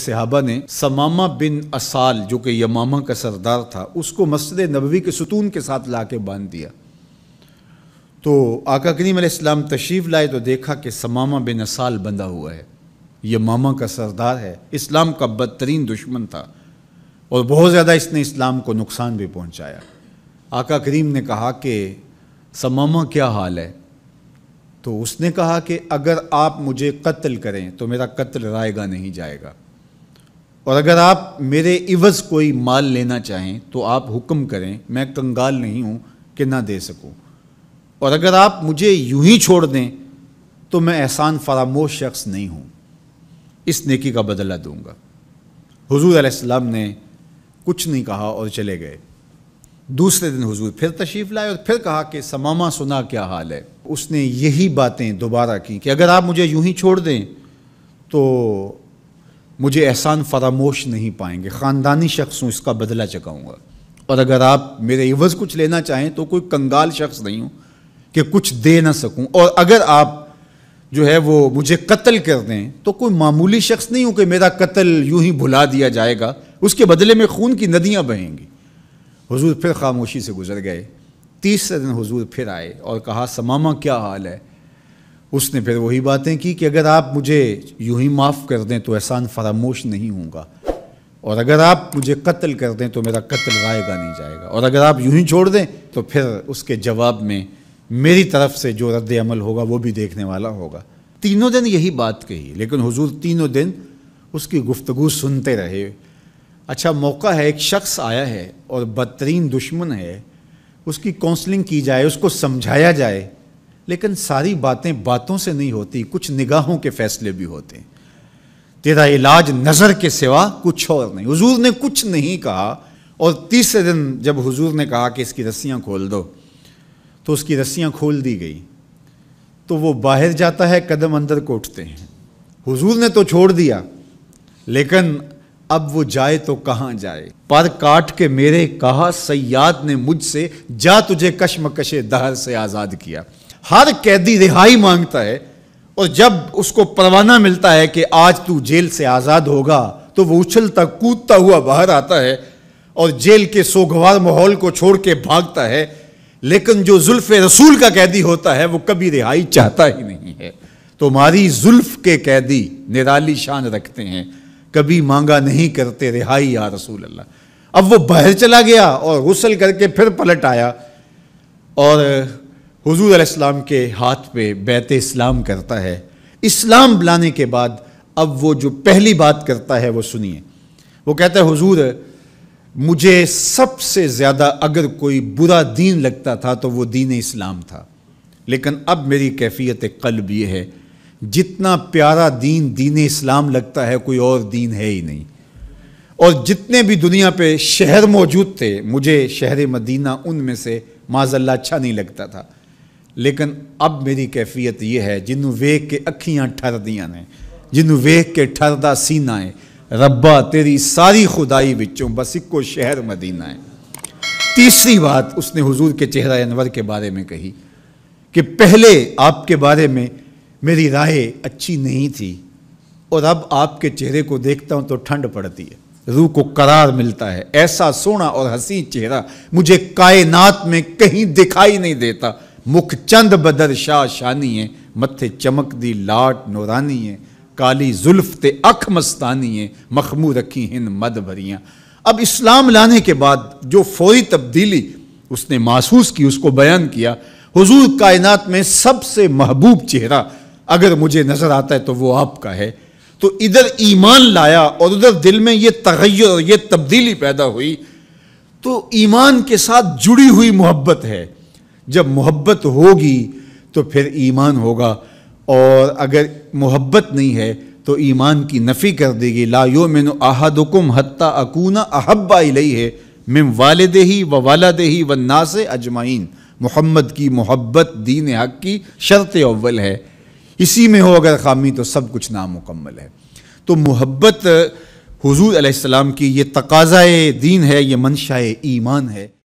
صحابہ نے ثمامہ بن اسال جو کہ یمامہ کا سردار تھا اس کو مسجد نبوی کے ستون کے ساتھ لا کے باندھ دیا۔ تو آقا کریم علیہ السلام تشریف لائے تو دیکھا کہ ثمامہ بن اسال بندھا ہوا ہے، یمامہ کا سردار ہے، اسلام کا بدترین دشمن تھا اور بہت زیادہ اس نے اسلام کو نقصان بھی پہنچایا۔ آقا کریم نے کہا کہ ثمامہ کیا حال ہے؟ تو اس نے کہا کہ اگر آپ مجھے قتل کریں تو میرا قتل رائے گا نہیں جائے گا، اور اگر آپ میرے عوض کوئی مال لینا چاہیں تو آپ حکم کریں، میں کنگال نہیں ہوں کہ نہ دے سکوں، اور اگر آپ مجھے یوں ہی چھوڑ دیں تو میں احسان فراموش شخص نہیں ہوں، اس نیکی کا بدلہ دوں گا۔ حضور علیہ السلام نے کچھ نہیں کہا اور چلے گئے۔ دوسرے دن حضور پھر تشریف لائے اور پھر کہا کہ ثمامہ سنا کیا حال ہے؟ اس نے یہی باتیں دوبارہ کی کہ اگر آپ مجھے یوں ہی چھوڑ دیں تو مجھے احسان فراموش نہیں پائیں گے، خاندانی شخص ہوں، اس کا بدلہ چکاؤں گا، اور اگر آپ میرے عوض کچھ لینا چاہیں تو کوئی کنگال شخص نہیں ہوں کہ کچھ دے نہ سکوں، اور اگر آپ جو ہے وہ مجھے قتل کر دیں تو کوئی معمولی شخص نہیں ہوں کہ میرا قتل یوں ہی بھلا دیا جائے گا، اس کے بدلے میں خون کی ندیاں بہیں گی۔ حضور پھر خاموشی سے گزر گئے۔ تیسرے دن حضور پھر آئے اور کہا ثمامہ کیا حال ہے؟ اس نے پھر وہی باتیں کی کہ اگر آپ مجھے یوں ہی معاف کر دیں تو احسان فراموش نہیں ہوں گا، اور اگر آپ مجھے قتل کر دیں تو میرا قتل رائے گا نہیں جائے گا، اور اگر آپ یوں ہی چھوڑ دیں تو پھر اس کے جواب میں میری طرف سے جو رد عمل ہوگا وہ بھی دیکھنے والا ہوگا۔ تینوں دن یہی بات کہی، لیکن حضور تینوں دن اس کی گفتگو سنتے رہے۔ اچھا موقع ہے، ایک شخص آیا ہے اور بدترین دشمن ہے، اس کی کونسلنگ کی جائے، اس کو سمجھایا جائے، لیکن ساری باتیں باتوں سے نہیں ہوتی، کچھ نگاہوں کے فیصلے بھی ہوتے ہیں۔ تیرا علاج نظر کے سوا کچھ اور نہیں۔ حضور نے کچھ نہیں کہا، اور تیسرے دن جب حضور نے کہا کہ اس کی رسیاں کھول دو تو اس کی رسیاں کھول دی گئی، تو وہ باہر جاتا ہے، قدم اندر کو اٹھتے ہیں۔ حضور نے تو چھوڑ دیا، لیکن اب وہ جائے تو کہاں جائے؟ پر کاٹ کے میرے کہا صیاد نے مجھ سے، جا تجھے کشمکش دہر سے آزاد کیا۔ ہر قیدی رہائی مانگتا ہے، اور جب اس کو پروانہ ملتا ہے کہ آج تو جیل سے آزاد ہوگا تو وہ اچھلتا کودتا ہوا باہر آتا ہے اور جیل کے سوگوار ماحول کو چھوڑ کے بھاگتا ہے، لیکن جو زلف رسول کا قیدی ہوتا ہے وہ کبھی رہائی چاہتا ہی نہیں ہے۔ تمہاری زلف کے قیدی نرالی شان رکھتے ہیں، کبھی مانگا نہیں کرتے رہائی یا رسول اللہ۔ اب وہ باہر چلا گیا اور غسل کر کے پھر پلٹ آیا اور حضور علیہ السلام کے ہاتھ پہ بیعت اسلام کرتا ہے۔ اسلام لانے کے بعد اب وہ جو پہلی بات کرتا ہے وہ سنیے۔ وہ کہتا ہے حضور مجھے سب سے زیادہ اگر کوئی برا دین لگتا تھا تو وہ دین اسلام تھا، لیکن اب میری کیفیت قلب یہ ہے جتنا پیارا دین دین اسلام لگتا ہے کوئی اور دین ہے ہی نہیں، اور جتنے بھی دنیا پہ شہر موجود تھے مجھے شہر مدینہ ان میں سے معاذ اللہ اچھا نہیں لگتا تھا، لیکن اب میری کیفیت یہ ہے جنوں ویکھ کے اکھیاں ٹھر دیاں نے، جنوں ویکھ کے ٹھردا سینہ ہے، ربا تیری ساری خدائی وچوں بس ایک کو شہر مدینہ ہے۔ تیسری بات اس نے حضور کے چہرہ انور کے بارے میں کہی کہ پہلے آپ کے بارے میں میری رائے اچھی نہیں تھی، اور اب آپ کے چہرے کو دیکھتا ہوں تو ٹھنڈ پڑتی ہے، روح کو قرار ملتا ہے، ایسا سونا اور حسین چہرہ مجھے کائنات میں کہیں دکھائی نہیں دیتا، مکھ چند بدر شاہ شانی ہے، متھے چمک دی لاٹ نورانی ہے، کالی زلف تے اکھ مستانی ہے، مخمور رکھی ہن مد بھریاں۔ اب اسلام لانے کے بعد جو فوری تبدیلی اس نے محسوس کی اس کو بیان کیا۔ حضور کائنات میں سب سے محبوب چہرہ اگر مجھے نظر آتا ہے تو وہ آپ کا ہے۔ تو ادھر ایمان لایا اور ادھر دل میں یہ تغیر اور یہ تبدیلی پیدا ہوئی۔ تو ایمان کے ساتھ جڑی ہوئی محبت ہے، جب محبت ہوگی تو پھر ایمان ہوگا، اور اگر محبت نہیں ہے تو ایمان کی نفی کر دے گی۔ لا یؤمن احدکم حتی اکون احب الیہ من والدہ و والدہ والناس اجمعین۔ محمد کی محبت دین حق کی شرط اول ہے، اسی میں ہو اگر خامی تو سب کچھ نامکمل ہے۔ تو محبت حضور علیہ السلام کی یہ تقاضۂ دین ہے، یہ منشأ ایمان ہے۔